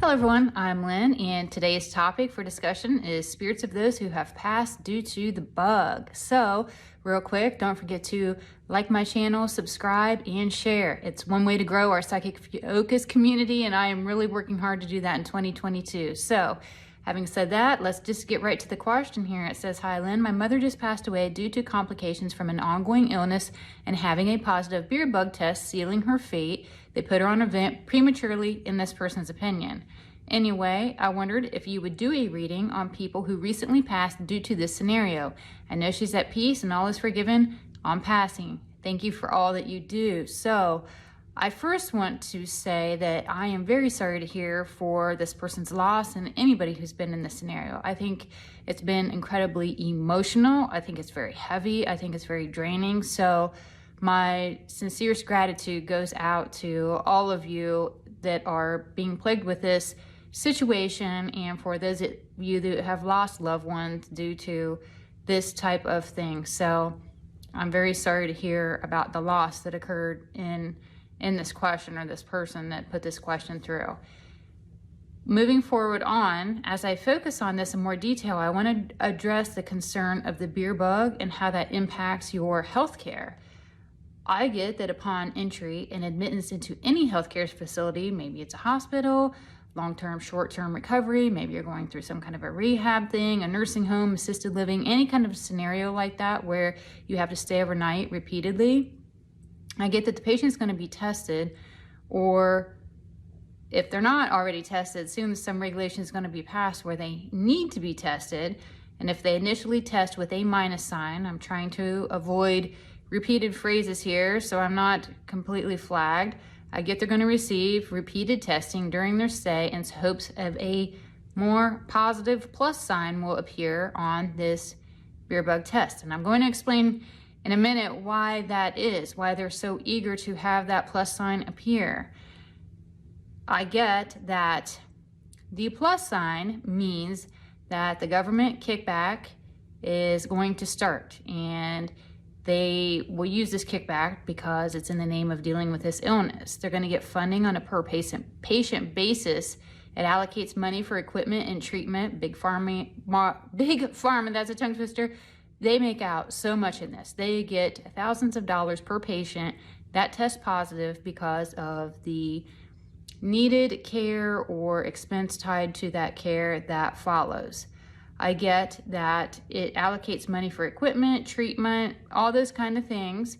Hello everyone, I'm Lynn, and today's topic for discussion is spirits of those who have passed due to the bug. So, real quick, don't forget to like my channel, subscribe, and share. It's one way to grow our Psychic Focus community, and I am really working hard to do that in 2022. So, having said that, let's just get right to the question here. It says, "Hi Lynn, my mother just passed away due to complications from an ongoing illness and having a positive beer bug test sealing her fate. They put her on a vent prematurely in this person's opinion. Anyway, I wondered if you would do a reading on people who recently passed due to this scenario. I know she's at peace and all is forgiven on passing. Thank you for all that you do." So I first want to say that I am very sorry to hear for this person's loss and anybody who's been in this scenario. I think it's been incredibly emotional. I think it's very heavy. I think it's very draining. So my sincerest gratitude goes out to all of you that are being plagued with this situation, and for those of you that have lost loved ones due to this type of thing. So I'm very sorry to hear about the loss that occurred in this question, or this person that put this question through. Moving forward on, as I focus on this in more detail, I want to address the concern of the beer bug and how that impacts your health care. I get that upon entry and admittance into any healthcare facility, maybe it's a hospital, long-term, short-term recovery, maybe you're going through some kind of a rehab thing, a nursing home, assisted living, any kind of scenario like that where you have to stay overnight repeatedly. I get that the patient's going to be tested, or if they're not already tested, soon some regulation is going to be passed where they need to be tested. And if they initially test with a minus sign, I'm trying to avoid repeated phrases here so I'm not completely flagged. I get they're going to receive repeated testing during their stay in hopes of a more positive plus sign will appear on this beer bug test. And I'm going to explain in a minute why that is, why they're so eager to have that plus sign appear. I get that the plus sign means that the government kickback is going to start, and they will use this kickback because it's in the name of dealing with this illness. They're going to get funding on a per patient basis. It allocates money for equipment and treatment. Big pharma, that's a tongue twister. They make out so much in this. They get thousands of dollars per patient that test positive because of the needed care or expense tied to that care that follows. I get that it allocates money for equipment, treatment, all those kind of things.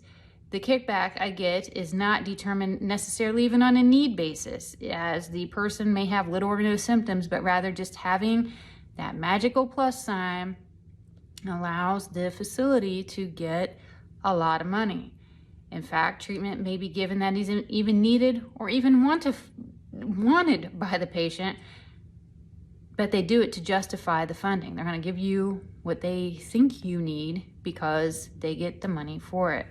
The kickback I get is not determined necessarily even on a need basis, as the person may have little or no symptoms, but rather just having that magical plus sign allows the facility to get a lot of money. In fact, treatment may be given that isn't even needed or even wanted by the patient, but they do it to justify the funding. They're going to give you what they think you need because they get the money for it.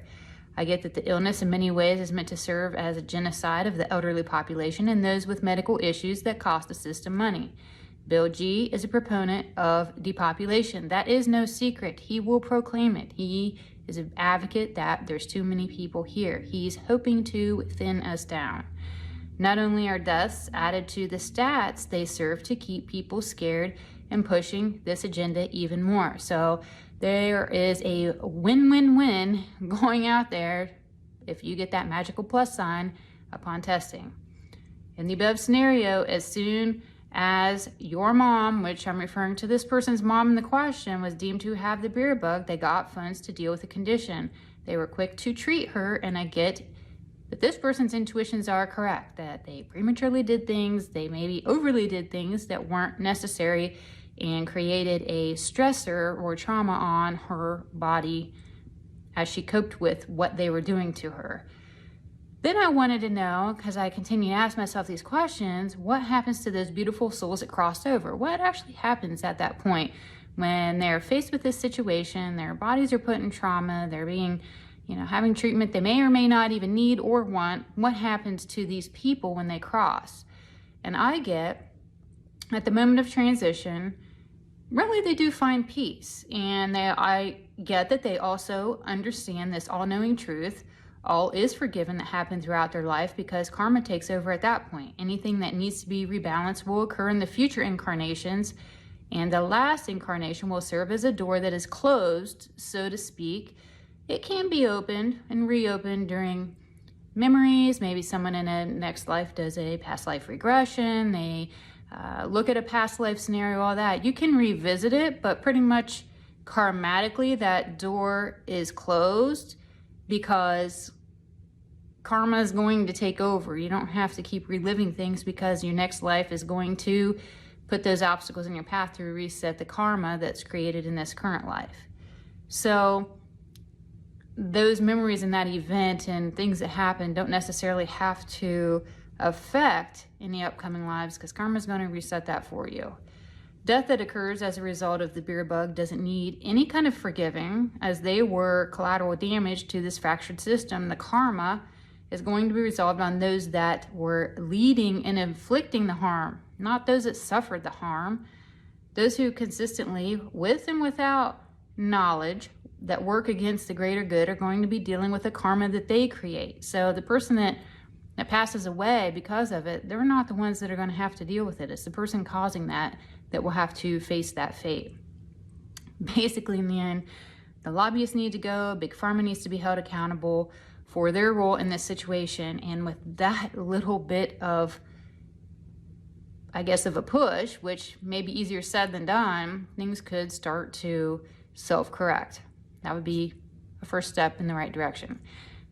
I get that the illness in many ways is meant to serve as a genocide of the elderly population and those with medical issues that cost the system money. Bill G is a proponent of depopulation. That is no secret. He will proclaim it. He is an advocate that there's too many people here. He's hoping to thin us down. Not only are deaths added to the stats, they serve to keep people scared and pushing this agenda even more. So there is a win-win-win going out there if you get that magical plus sign upon testing. In the above scenario, as soon as your mom, which I'm referring to this person's mom in the question, was deemed to have the beer bug, they got funds to deal with the condition. They were quick to treat her, and I get that this person's intuitions are correct, that they prematurely did things, they maybe overly did things that weren't necessary and created a stressor or trauma on her body as she coped with what they were doing to her. Then I wanted to know, because I continue to ask myself these questions, what happens to those beautiful souls that crossed over? What actually happens at that point when they're faced with this situation, their bodies are put in trauma, they're being having treatment they may or may not even need or want? What happens to these people when they cross? And I get, at the moment of transition, really they do find peace. And I get that they also understand this all-knowing truth all is forgiven that happened throughout their life because karma takes over at that point. Anything that needs to be rebalanced will occur in the future incarnations, and the last incarnation will serve as a door that is closed, so to speak. It can be opened and reopened during memories. Maybe someone in a next life does a past life regression. They look at a past life scenario, all that. You can revisit it, but pretty much karmatically, that door is closed because karma is going to take over. You don't have to keep reliving things because your next life is going to put those obstacles in your path to reset the karma that's created in this current life. So those memories in that event and things that happen don't necessarily have to affect any upcoming lives because karma is going to reset that for you. Death that occurs as a result of the beer bug doesn't need any kind of forgiving, as they were collateral damage to this fractured system. The karma is going to be resolved on those that were leading and inflicting the harm, not those that suffered the harm. Those who consistently, with and without knowledge, that work against the greater good are going to be dealing with the karma that they create. So the person that passes away because of it, they're not the ones that are going to have to deal with it. It's the person causing that will have to face that fate. Basically, in the end, the lobbyists need to go, Big Pharma needs to be held accountable for their role in this situation. And with that little bit of, I guess, of a push, which may be easier said than done, things could start to self-correct. That would be a first step in the right direction.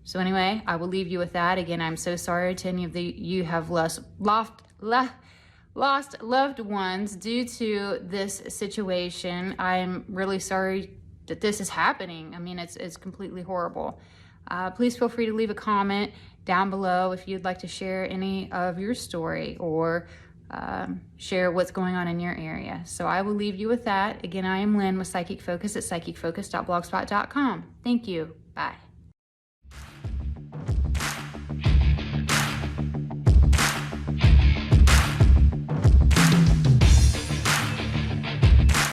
So anyway, I will leave you with that. Again, I'm so sorry to any of you have lost loved ones due to this situation. I'm really sorry that this is happening. I mean, it's completely horrible. Please feel free to leave a comment down below if you'd like to share any of your story or share what's going on in your area. So I will leave you with that. Again, I am Lynn with Psychic Focus at psychicfocus.blogspot.com. Thank you. Bye.